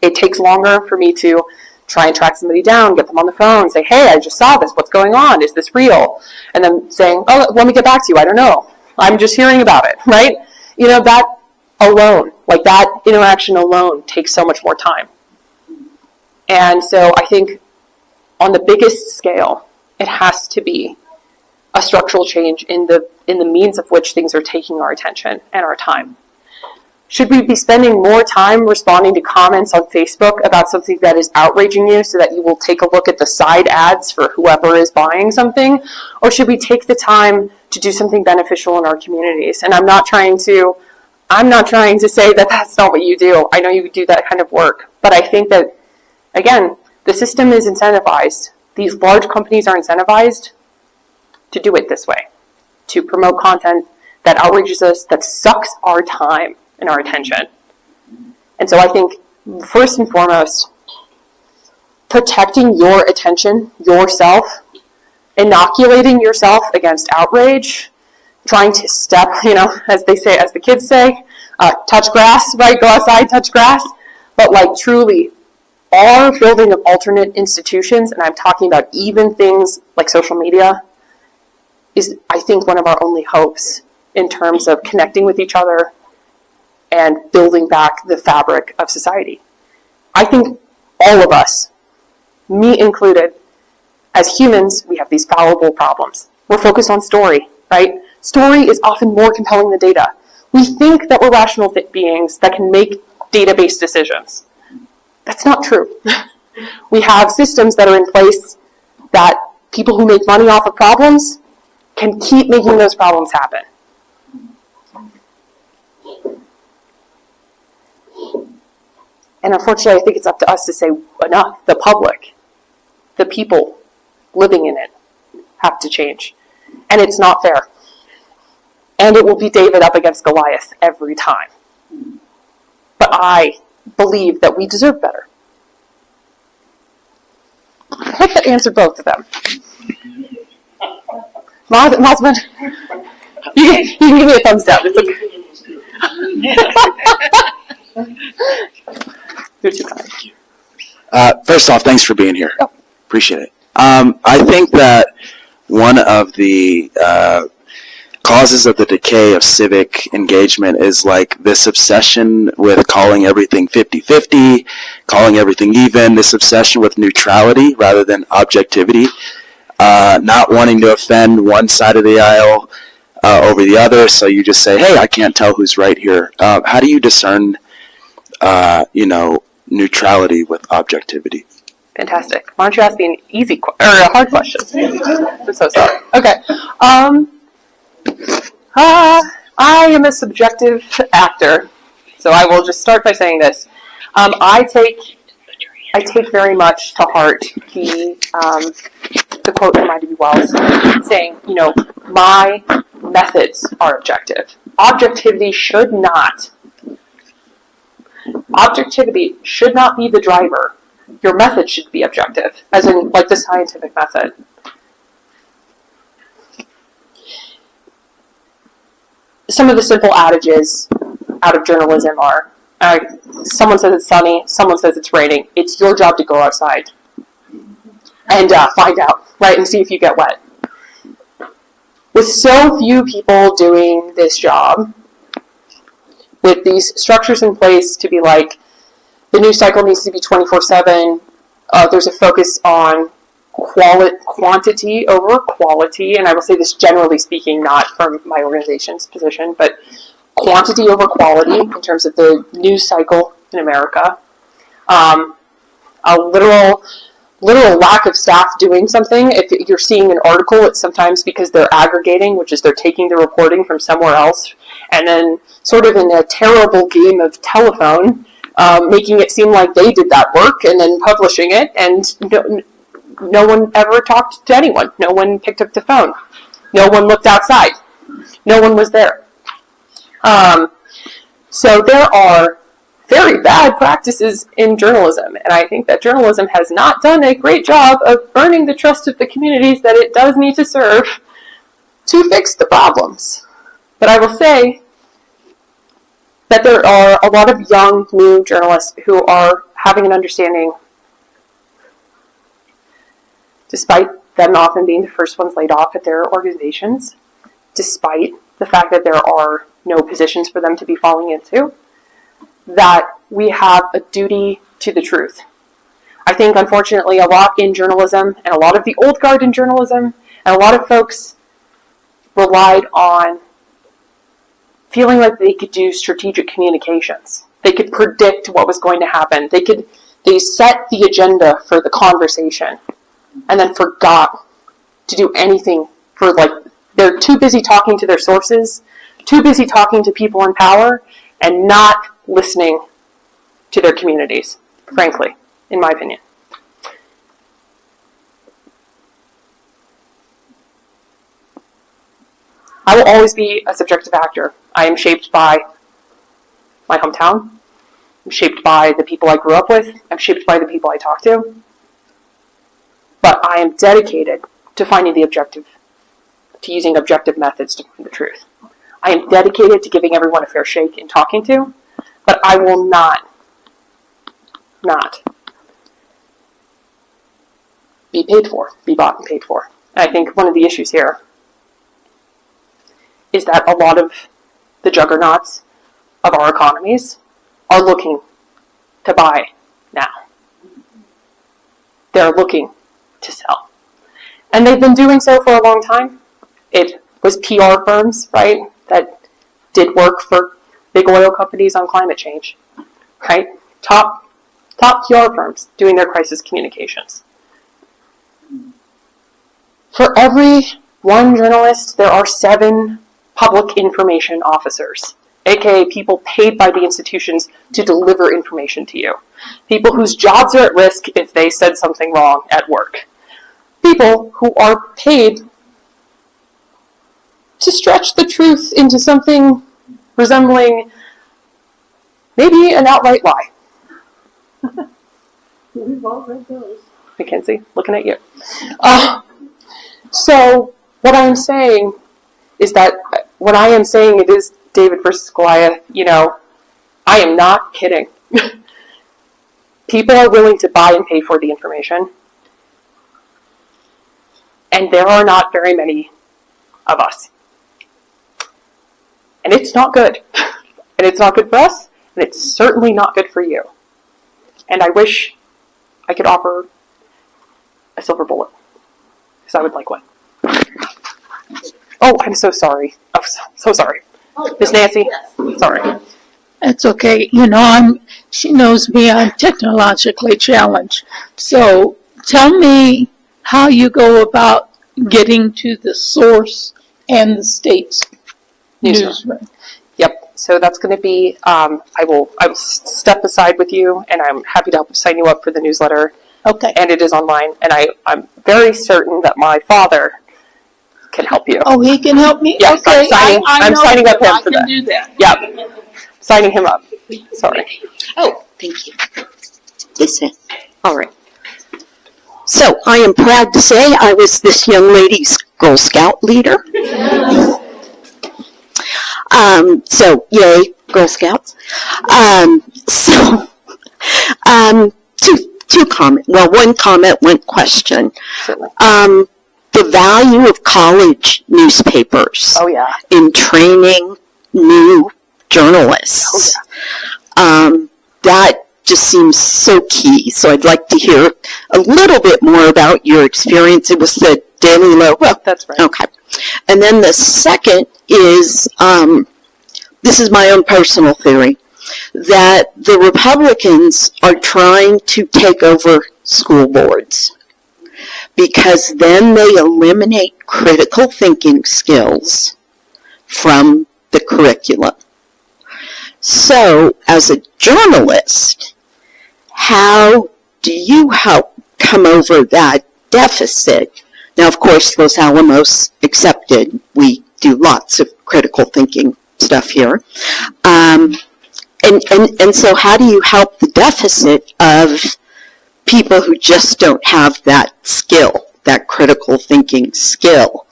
it takes longer for me to try and track somebody down, get them on the phone, say, hey, I just saw this, what's going on, is this real? And then saying, oh, let me get back to you, I don't know, I'm just hearing about it, right? That alone, like that interaction alone takes so much more time. And so I think on the biggest scale, it has to be a structural change in the means of which things are taking our attention and our time. Should we be spending more time responding to comments on Facebook about something that is outraging you so that you will take a look at the side ads for whoever is buying something? Or should we take the time to do something beneficial in our communities? And I'm not trying to say that that's not what you do. I know you do that kind of work. But I think that, again, the system is incentivized. These large companies are incentivized to do it this way, to promote content that outrages us, that sucks our time and our attention. And so I think, first and foremost, protecting your attention, yourself, inoculating yourself against outrage, trying to step, as the kids say, touch grass, right? Go outside, touch grass. But like truly, our building of alternate institutions, and I'm talking about even things like social media, is, I think, one of our only hopes in terms of connecting with each other and building back the fabric of society. I think all of us, me included, as humans, we have these fallible problems. We're focused on story, right? Story is often more compelling than data. We think that we're rational beings that can make data-based decisions. That's not true. We have systems that are in place that people who make money off of problems can keep making those problems happen. And unfortunately, I think it's up to us to say enough. The public, the people living in it, have to change. And it's not fair. And it will be David up against Goliath every time. But I believe that we deserve better. I hope that answered both of them. Mosman, you can give me a thumbs down. It's okay. You're too kind. First off, thanks for being here. Oh. Appreciate it. I think that one of the causes of the decay of civic engagement is like this obsession with calling everything 50-50, calling everything even, this obsession with neutrality rather than objectivity, not wanting to offend one side of the aisle over the other, so you just say, hey, I can't tell who's right here. How do you discern, neutrality with objectivity? Fantastic. Why don't you ask me an easy or a hard question? I'm so sorry. Okay. I am a subjective actor, so I will just start by saying this. I take very much to heart the quote from Ida B. Wells saying, my methods are objective. Objectivity should not be the driver. Your method should be objective, as in like the scientific method. Some of the simple adages out of journalism are, someone says it's sunny, someone says it's raining. It's your job to go outside and find out, right, and see if you get wet. With so few people doing this job, with these structures in place to be like, the news cycle needs to be 24/7, there's a focus on quantity over quality, and I will say this generally speaking, not from my organization's position, but quantity over quality in terms of the news cycle in America. A literal lack of staff doing something. If you're seeing an article, it's sometimes because they're aggregating, which is they're taking the reporting from somewhere else, and then sort of in a terrible game of telephone, making it seem like they did that work and then publishing it, and no one ever talked to anyone. No one picked up the phone. No one looked outside. No one was there. So there are very bad practices in journalism, and I think that journalism has not done a great job of earning the trust of the communities that it does need to serve to fix the problems. But I will say that there are a lot of young, new journalists who are having an understanding, despite them often being the first ones laid off at their organizations, despite the fact that there are no positions for them to be falling into, that we have a duty to the truth. I think, unfortunately, a lot in journalism, and a lot of the old guard in journalism, and a lot of folks relied on feeling like they could do strategic communications. They could predict what was going to happen. They set the agenda for the conversation and then forgot to do anything for, like, they're too busy talking to their sources, too busy talking to people in power, and not listening to their communities, frankly, in my opinion. I will always be a subjective actor. I am shaped by my hometown. I'm shaped by the people I grew up with. I'm shaped by the people I talk to. But I am dedicated to finding the objective, to using objective methods to find the truth. I am dedicated to giving everyone a fair shake in talking to, but I will not be paid for, be bought and paid for. And I think one of the issues here is that a lot of the juggernauts of our economies are looking to buy now. They're looking to sell. And they've been doing so for a long time. It was PR firms, right, that did work for big oil companies on climate change, right? Top PR firms doing their crisis communications. For every one journalist, there are 7 public information officers, aka people paid by the institutions to deliver information to you. People whose jobs are at risk if they said something wrong at work. People who are paid to stretch the truth into something resembling maybe an outright lie. We've all read those. Mackenzie, looking at you. So what I'm saying is that when I am saying it is David versus Goliath, I am not kidding. People are willing to buy and pay for the information. And there are not very many of us. And it's not good. And it's not good for us, and it's certainly not good for you. And I wish I could offer a silver bullet, because I would like one. Oh, I'm so sorry. Oh, so sorry. Miss Nancy, sorry. That's okay. She knows me, I'm technologically challenged. So tell me how you go about getting to the source and the state's newsroom. Yep. So that's going to be, I will step aside with you, and I'm happy to help sign you up for the newsletter. Okay. And it is online, and I'm very certain that my father can help you. Oh, he can help me? Yes, Okay. I'm signing up him I for can that. do that. Yep. Signing him up. Sorry. Oh, thank you. Listen. All right. So I am proud to say I was this young lady's Girl Scout leader. So yay, Girl Scouts. Two comment. Well, one comment, one question. Certainly. The value of college newspapers Oh, yeah. in training new journalists. Oh, yeah. That just seems so key. So I'd like to hear a little bit more about your experience. It was the Daily Lobo. That's right. Okay. And then the second is, this is my own personal theory, that the Republicans are trying to take over school boards, because then they eliminate critical thinking skills from the curriculum. So, as a journalist, how do you help come over that deficit? Now, of course, Los Alamos accepted. We do lots of critical thinking stuff here. And so how do you help the deficit of people who just don't have that skill, that critical thinking skill,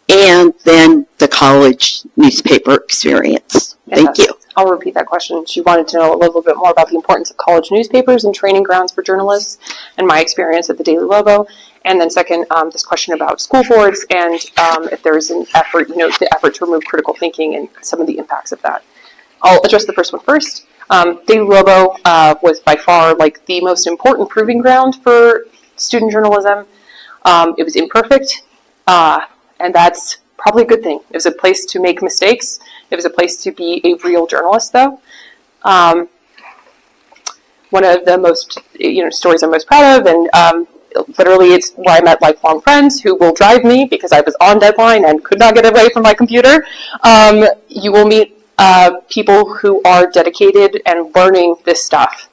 and then the college newspaper experience? Thank you. I'll repeat that question. She wanted to know a little bit more about the importance of college newspapers and training grounds for journalists and my experience at the Daily Lobo. And then second, this question about school boards and if there's an effort, the effort to remove critical thinking and some of the impacts of that. I'll address the first one first. Daily Lobo was by far the most important proving ground for student journalism. It was imperfect, and that's probably a good thing. It was a place to make mistakes. It was a place to be a real journalist, though. One of the most, stories I'm most proud of, and literally it's where I met lifelong friends who will drive me because I was on deadline and could not get away from my computer. You will meet people who are dedicated and learning this stuff.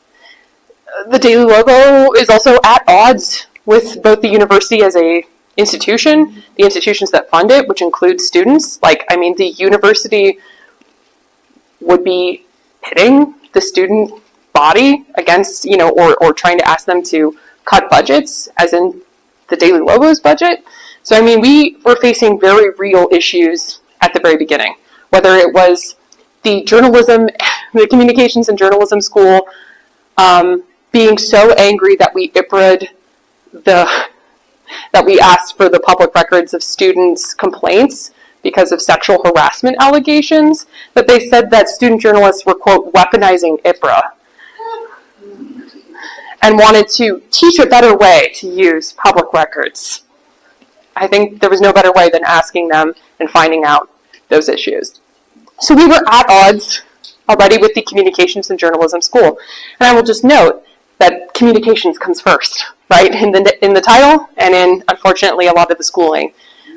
The Daily Lobo is also at odds with both the university as a institution, the institutions that fund it, which includes students. The university would be pitting the student body against, or trying to ask them to cut budgets, as in the Daily Lobo's budget. So, we were facing very real issues at the very beginning, whether it was the communications and journalism school being so angry that we that we asked for the public records of students' complaints because of sexual harassment allegations, that they said that student journalists were, quote, weaponizing IPRA and wanted to teach a better way to use public records. I think there was no better way than asking them and finding out those issues. So we were at odds already with the communications and journalism school. And I will just note that communications comes first, right, in the title, and in, unfortunately, a lot of the schooling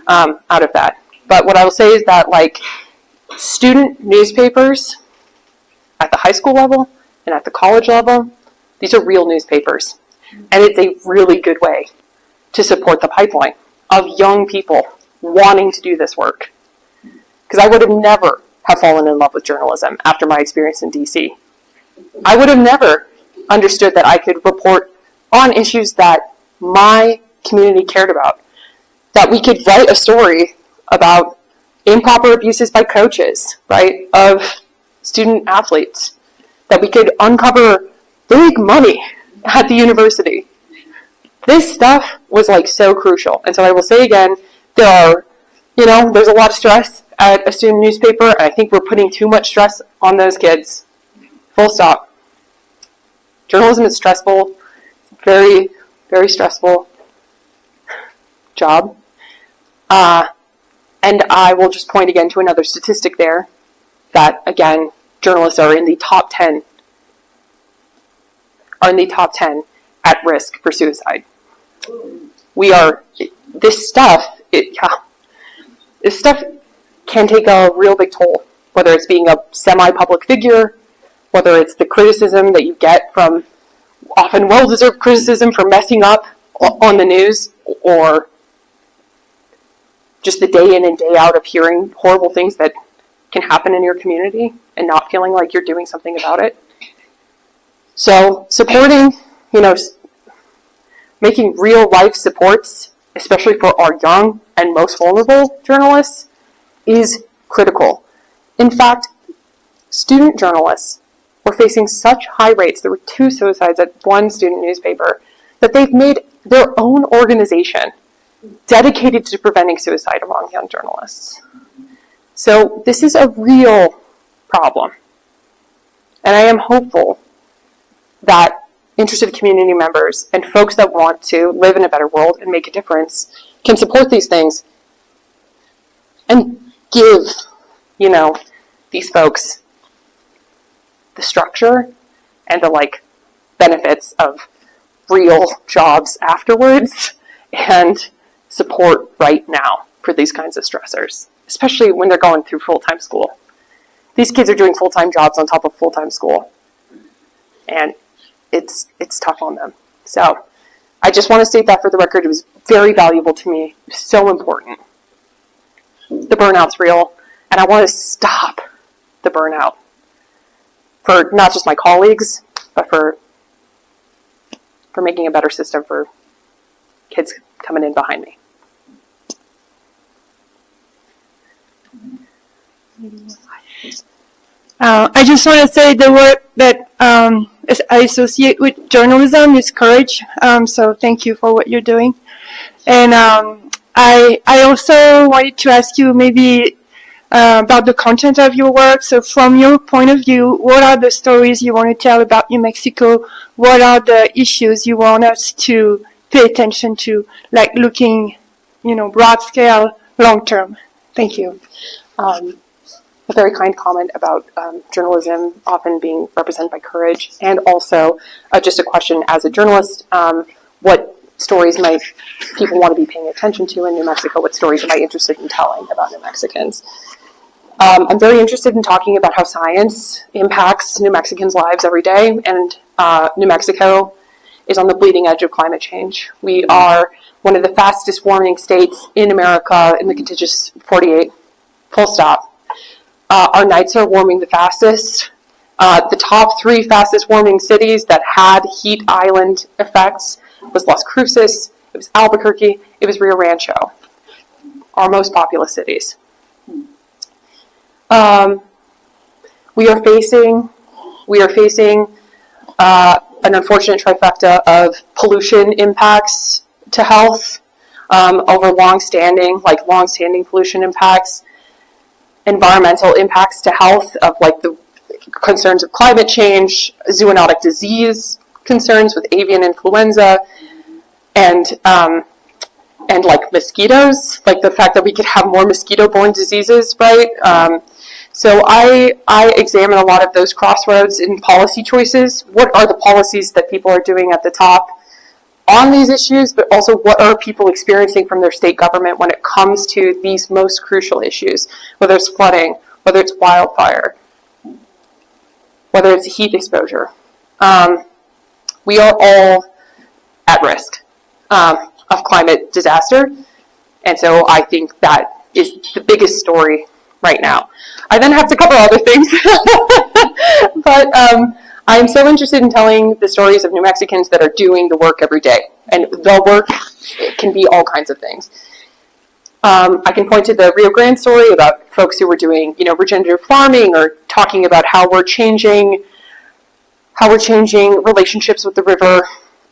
out of that. But what I will say is that, student newspapers at the high school level and at the college level, these are real newspapers. And it's a really good way to support the pipeline of young people wanting to do this work. Because I would have never have fallen in love with journalism after my experience in DC. I would have never understood that I could report on issues that my community cared about. That we could write a story about improper abuses by coaches, right, of student athletes. That we could uncover big money at the university. This stuff was so crucial. And so I will say again, there's a lot of stress at a student newspaper, and I think we're putting too much stress on those kids. Full stop. Journalism is stressful, very, very stressful job. And I will just point again to another statistic there, that again, journalists are in the top 10 at risk for suicide. This stuff can take a real big toll, whether it's being a semi-public figure, whether it's the criticism that you get from, often well-deserved criticism for messing up on the news, or just the day in and day out of hearing horrible things that can happen in your community and not feeling like you're doing something about it. So supporting, making real life supports, especially for our young and most vulnerable journalists, is critical. In fact, student journalists were facing such high rates, there were 2 suicides at one student newspaper, that they've made their own organization dedicated to preventing suicide among young journalists. So this is a real problem. And I am hopeful that interested community members and folks that want to live in a better world and make a difference can support these things and give, these folks the structure and the benefits of real jobs afterwards and support right now for these kinds of stressors, especially when they're going through full-time school. These kids are doing full-time jobs on top of full-time school, and it's tough on them. So I just want to state that for the record. It was very valuable to me. It was so important. The burnout's real, and I want to stop the burnout for not just my colleagues, but for making a better system for kids coming in behind me. I just want to say the work that I associate with journalism is courage. So thank you for what you're doing. And I also wanted to ask you maybe about the content of your work. So from your point of view, what are the stories you want to tell about New Mexico? What are the issues you want us to pay attention to, looking, broad scale, long term? Thank you. A very kind comment about journalism often being represented by courage, and also just a question as a journalist, what stories might people want to be paying attention to in New Mexico? What stories am I interested in telling about New Mexicans? I'm very interested in talking about how science impacts New Mexicans' lives every day, and New Mexico is on the bleeding edge of climate change. We are one of the fastest warming states in America in the contiguous 48, full stop. Our nights are warming the fastest. The top 3 fastest warming cities that had heat island effects was Las Cruces, it was Albuquerque, it was Rio Rancho, our most populous cities. We are facing an unfortunate trifecta of pollution impacts to health over long-standing pollution impacts, environmental impacts to health of like the concerns of climate change, zoonotic disease concerns with avian influenza, and like mosquitoes, like the fact that we could have more mosquito-borne diseases, right? So I examine a lot of those crossroads in policy choices. What are the policies that people are doing at the top on these issues, but also what are people experiencing from their state government when it comes to these most crucial issues, whether it's flooding, whether it's wildfire, whether it's heat exposure. We are all at risk of climate disaster, and so I think that is the biggest story right now. I then have to cover other things, but I'm so interested in telling the stories of New Mexicans that are doing the work every day, and the work can be all kinds of things. I can point to the Rio Grande story about folks who were doing, regenerative farming, or talking about how we're changing relationships with the river.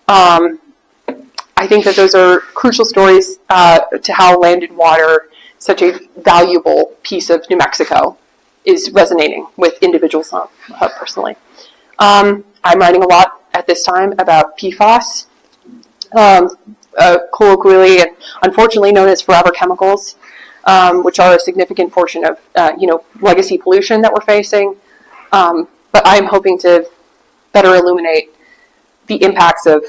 I think that those are crucial stories to how land and water, such a valuable piece of New Mexico, is resonating with individuals personally. I'm writing a lot at this time about PFAS, colloquially and unfortunately known as forever chemicals, which are a significant portion of legacy pollution that we're facing. But I'm hoping to better illuminate the impacts of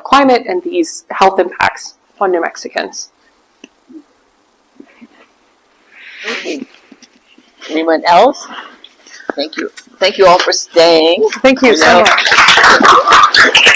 climate and these health impacts on New Mexicans. Anyone else? Thank you. Thank you all for staying. Thank you so much.